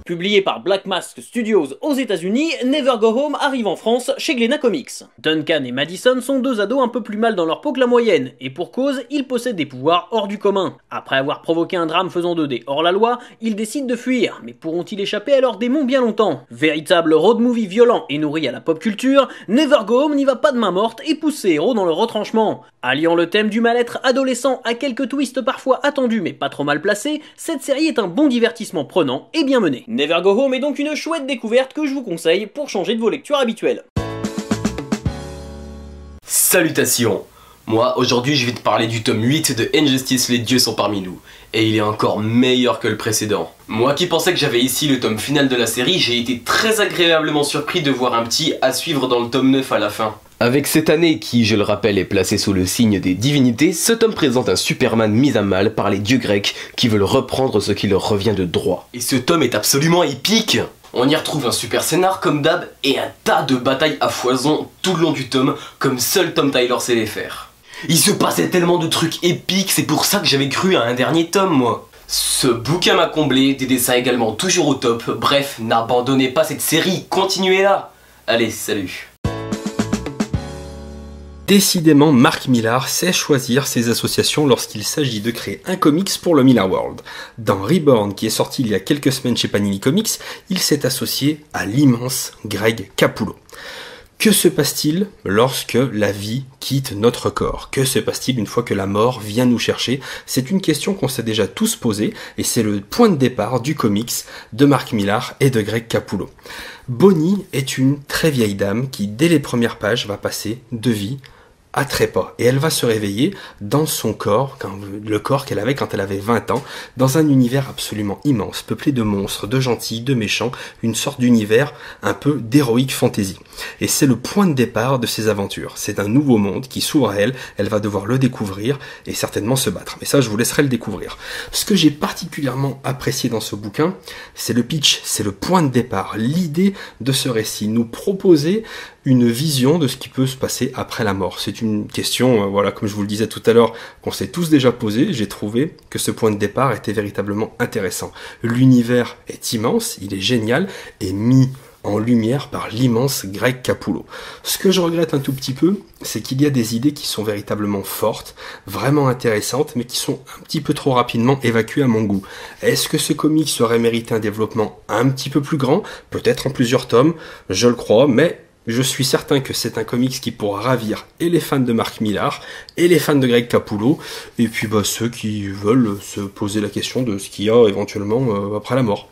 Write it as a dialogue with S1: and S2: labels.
S1: Publié par Black Mask Studios aux États-Unis, Never Go Home arrive en France chez Glénat Comics. Duncan et Madison sont deux ados un peu plus mal dans leur peau que la moyenne, et pour cause, ils possèdent des pouvoirs hors du commun. Après avoir provoqué un drame faisant d'eux des hors-la-loi, ils décident de fuir, mais pourront-ils échapper à leurs démons bien longtemps? Véritable road movie violent et nourri à la pop culture, Never Go Home n'y va pas de main morte et pousse ses héros dans le retranchement. Alliant le thème du mal-être adolescent à quelques twists parfois attendus mais pas trop mal placés, cette série est un bon divertissement prenant et bien mené. Never Go Home est donc une chouette découverte que je vous conseille pour changer de vos lectures habituelles.
S2: Salutations! Moi, aujourd'hui, je vais te parler du tome 8 de Injustice, les dieux sont parmi nous. Et il est encore meilleur que le précédent. Moi qui pensais que j'avais ici le tome final de la série, j'ai été très agréablement surpris de voir un petit à suivre dans le tome 9 à la fin. Avec cette année qui, je le rappelle, est placée sous le signe des divinités, ce tome présente un Superman mis à mal par les dieux grecs qui veulent reprendre ce qui leur revient de droit. Et ce tome est absolument épique! On y retrouve un super scénar comme d'hab et un tas de batailles à foison tout le long du tome comme seul Tom Tyler sait les faire. Il se passait tellement de trucs épiques, c'est pour ça que j'avais cru à un dernier tome moi. Ce bouquin m'a comblé, des dessins également toujours au top, bref, n'abandonnez pas cette série, continuez là. Allez, salut.
S3: Décidément, Mark Millar sait choisir ses associations lorsqu'il s'agit de créer un comics pour le Millar World. Dans Reborn, qui est sorti il y a quelques semaines chez Panini Comics, il s'est associé à l'immense Greg Capullo. Que se passe-t-il lorsque la vie quitte notre corps? Que se passe-t-il une fois que la mort vient nous chercher? C'est une question qu'on s'est déjà tous posée et c'est le point de départ du comics de Mark Millar et de Greg Capullo. Bonnie est une très vieille dame qui, dès les premières pages, va passer de vie à trépas. Et elle va se réveiller dans son corps, le corps qu'elle avait quand elle avait 20 ans, dans un univers absolument immense, peuplé de monstres, de gentils, de méchants, une sorte d'univers un peu d'héroïque fantasy. Et c'est le point de départ de ses aventures. C'est un nouveau monde qui s'ouvre à elle, elle va devoir le découvrir et certainement se battre. Mais ça, je vous laisserai le découvrir. Ce que j'ai particulièrement apprécié dans ce bouquin, c'est le pitch, c'est le point de départ, l'idée de ce récit, nous proposer une vision de ce qui peut se passer après la mort. C'est une question, voilà, comme je vous le disais tout à l'heure, qu'on s'est tous déjà posé. J'ai trouvé que ce point de départ était véritablement intéressant. L'univers est immense, il est génial, et mis en lumière par l'immense Greg Capullo. Ce que je regrette un tout petit peu, c'est qu'il y a des idées qui sont véritablement fortes, vraiment intéressantes, mais qui sont un petit peu trop rapidement évacuées à mon goût. Est-ce que ce comic aurait mérité un développement un petit peu plus grand? Peut-être en plusieurs tomes, je le crois, mais je suis certain que c'est un comics qui pourra ravir et les fans de Mark Millar et les fans de Greg Capullo, et puis ceux qui veulent se poser la question de ce qu'il y a éventuellement après la mort.